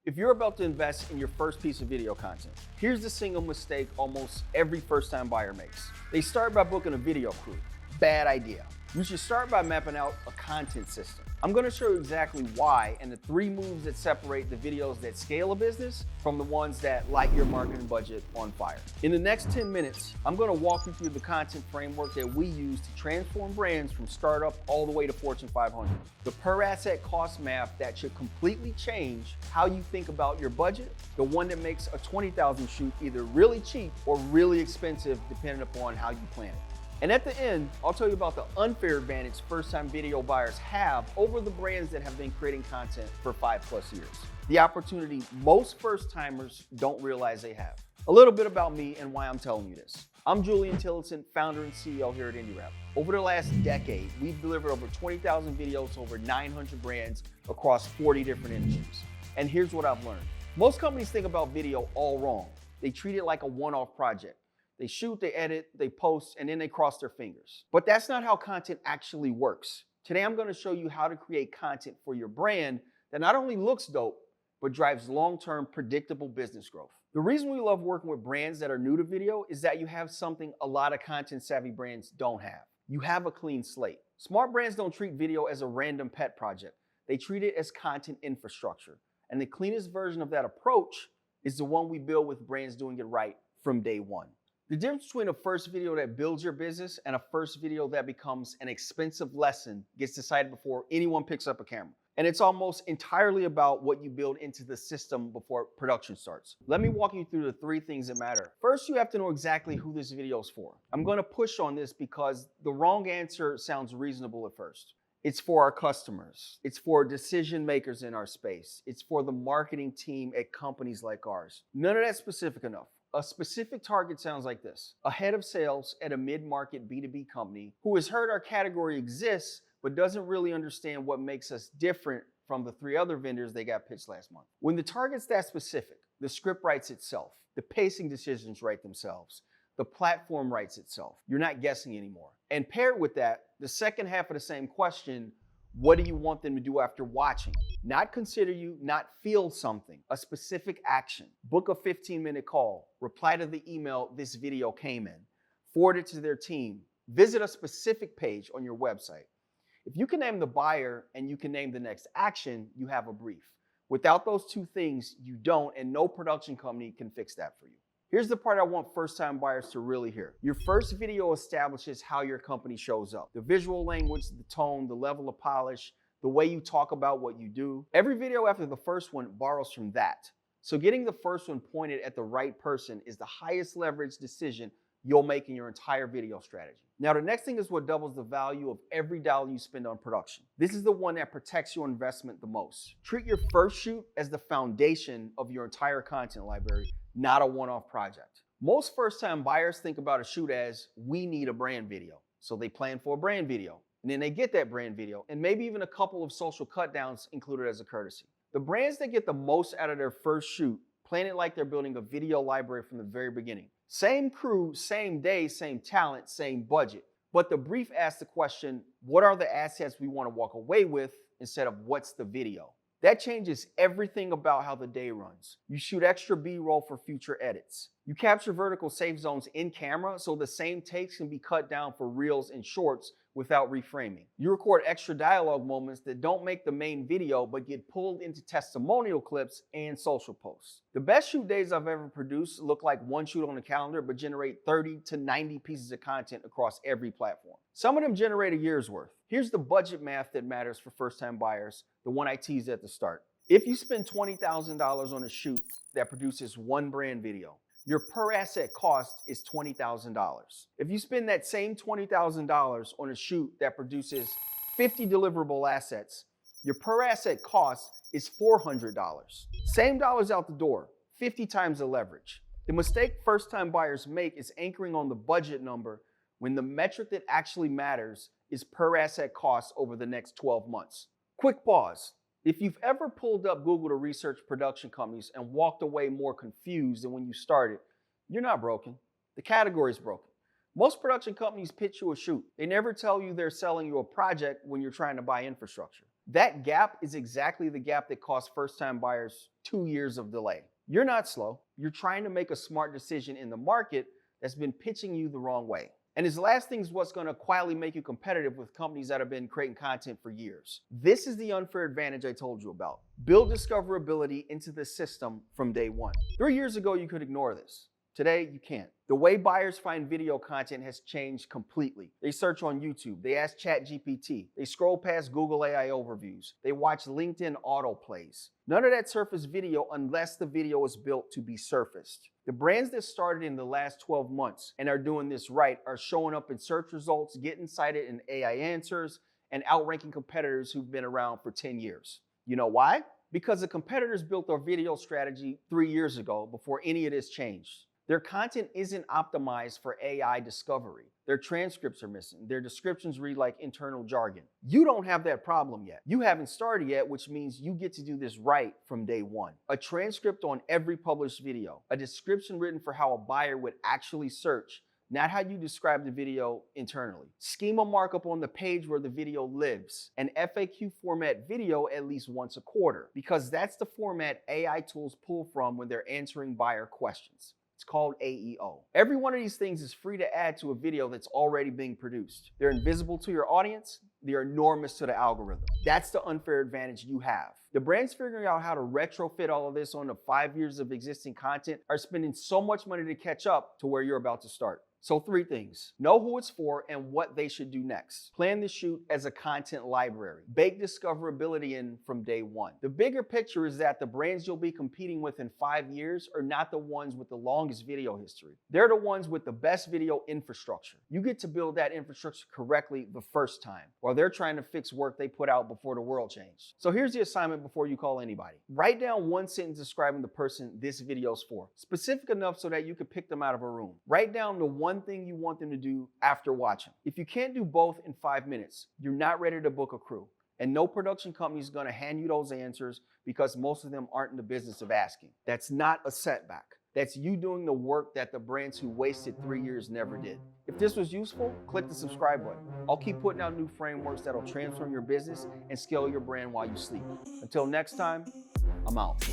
If you're about to invest in your first piece of video content, here's the single mistake almost every first-time buyer makes. They start by booking a video crew. Bad idea. You should start by mapping out a content system. I'm gonna show you exactly why and the 3 moves that separate the videos that scale a business from the ones that light your marketing budget on fire. In the next 10 minutes, I'm gonna walk you through the content framework that we use to transform brands from startup all the way to Fortune 500. The per asset cost map that should completely change how you think about your budget, the one that makes a $20,000 shoot either really cheap or really expensive depending upon how you plan it. And at the end, I'll tell you about the unfair advantage first-time video buyers have over the brands that have been creating content for 5+ years. The opportunity most first-timers don't realize they have. A little bit about me and why I'm telling you this. I'm Julian Tillotson, founder and CEO here at INDIRAP. Over the last decade, we've delivered over 20,000 videos to over 900 brands across 40 different industries. And here's what I've learned. Most companies think about video all wrong. They treat it like a one-off project. They shoot, they edit, they post, and then they cross their fingers. But that's not how content actually works. Today, I'm gonna show you how to create content for your brand that not only looks dope, but drives long-term predictable business growth. The reason we love working with brands that are new to video is that you have something a lot of content-savvy brands don't have. You have a clean slate. Smart brands don't treat video as a random pet project. They treat it as content infrastructure. And the cleanest version of that approach is the one we build with brands doing it right from day one. The difference between a first video that builds your business and a first video that becomes an expensive lesson gets decided before anyone picks up a camera. And it's almost entirely about what you build into the system before production starts. Let me walk you through the 3 things that matter. First, you have to know exactly who this video is for. I'm gonna push on this because the wrong answer sounds reasonable at first. It's for our customers. It's for decision makers in our space. It's for the marketing team at companies like ours. None of that's specific enough. A specific target sounds like this: a head of sales at a mid-market B2B company who has heard our category exists, but doesn't really understand what makes us different from the 3 other vendors they got pitched last month. When the target's that specific, the script writes itself, the pacing decisions write themselves, the platform writes itself. You're not guessing anymore. And paired with that, the second half of the same question: what do you want them to do after watching? Not consider you, not feel something, a specific action. Book a 15-minute call, reply to the email this video came in, forward it to their team, visit a specific page on your website. If you can name the buyer and you can name the next action, you have a brief. Without those 2 things, you don't, and no production company can fix that for you. Here's the part I want first-time buyers to really hear. Your first video establishes how your company shows up. The visual language, the tone, the level of polish, the way you talk about what you do. Every video after the first one borrows from that. So getting the first one pointed at the right person is the highest leverage decision you'll make in your entire video strategy. Now, the next thing is what doubles the value of every dollar you spend on production. This is the one that protects your investment the most. Treat your first shoot as the foundation of your entire content library, not a one-off project. Most first-time buyers think about a shoot as, we need a brand video. So they plan for a brand video, and then they get that brand video, and maybe even a couple of social cutdowns included as a courtesy. The brands that get the most out of their first shoot plan it like they're building a video library from the very beginning. Same crew, same day, same talent, same budget. But the brief asks the question, what are the assets we want to walk away with instead of what's the video? That changes everything about how the day runs. You shoot extra B-roll for future edits. You capture vertical safe zones in camera so the same takes can be cut down for reels and shorts without reframing. You record extra dialogue moments that don't make the main video but get pulled into testimonial clips and social posts. The best shoot days I've ever produced look like one shoot on the calendar but generate 30 to 90 pieces of content across every platform. Some of them generate a year's worth. Here's the budget math that matters for first-time buyers, the one I teased at the start. If you spend $20,000 on a shoot that produces 1 brand video, your per asset cost is $20,000. If you spend that same $20,000 on a shoot that produces 50 deliverable assets, your per asset cost is $400. Same dollars out the door, 50 times the leverage. The mistake first-time buyers make is anchoring on the budget number when the metric that actually matters is per asset cost over the next 12 months. Quick pause. If you've ever pulled up Google to research production companies and walked away more confused than when you started, you're not broken. The category is broken. Most production companies pitch you a shoot. They never tell you they're selling you a project when you're trying to buy infrastructure. That gap is exactly the gap that costs first-time buyers 2 years of delay. You're not slow. You're trying to make a smart decision in the market that's been pitching you the wrong way. And this last thing is what's going to quietly make you competitive with companies that have been creating content for years. This is the unfair advantage I told you about. Build discoverability into the system from day one. 3 years ago, you could ignore this. Today, you can't. The way buyers find video content has changed completely. They search on YouTube, they ask ChatGPT, they scroll past Google AI overviews, they watch LinkedIn autoplays. None of that surface video unless the video is built to be surfaced. The brands that started in the last 12 months and are doing this right are showing up in search results, getting cited in AI answers, and outranking competitors who've been around for 10 years. You know why? Because the competitors built their video strategy 3 years ago before any of this changed. Their content isn't optimized for AI discovery. Their transcripts are missing. Their descriptions read like internal jargon. You don't have that problem yet. You haven't started yet, which means you get to do this right from day one. A transcript on every published video. A description written for how a buyer would actually search, not how you describe the video internally. Schema markup on the page where the video lives. An FAQ format video at least once a quarter, because that's the format AI tools pull from when they're answering buyer questions. It's called AEO. Every one of these things is free to add to a video that's already being produced. They're invisible to your audience. They're enormous to the algorithm. That's the unfair advantage you have. The brands figuring out how to retrofit all of this onto 5 years of existing content are spending so much money to catch up to where you're about to start. So 3 things. Know who it's for and what they should do next. Plan the shoot as a content library. Bake discoverability in from day one. The bigger picture is that the brands you'll be competing with in 5 years are not the ones with the longest video history. They're the ones with the best video infrastructure. You get to build that infrastructure correctly the first time, while they're trying to fix work they put out before the world changed. So here's the assignment before you call anybody. Write down one sentence describing the person this video's for. Specific enough so that you could pick them out of a room. Write down the one thing you want them to do after watching. If you can't do both in 5 minutes, you're not ready to book a crew. And no production company is going to hand you those answers because most of them aren't in the business of asking. That's not a setback. That's you doing the work that the brands who wasted 3 years never did. If this was useful, click the subscribe button. I'll keep putting out new frameworks that'll transform your business and scale your brand while you sleep. Until next time, I'm out.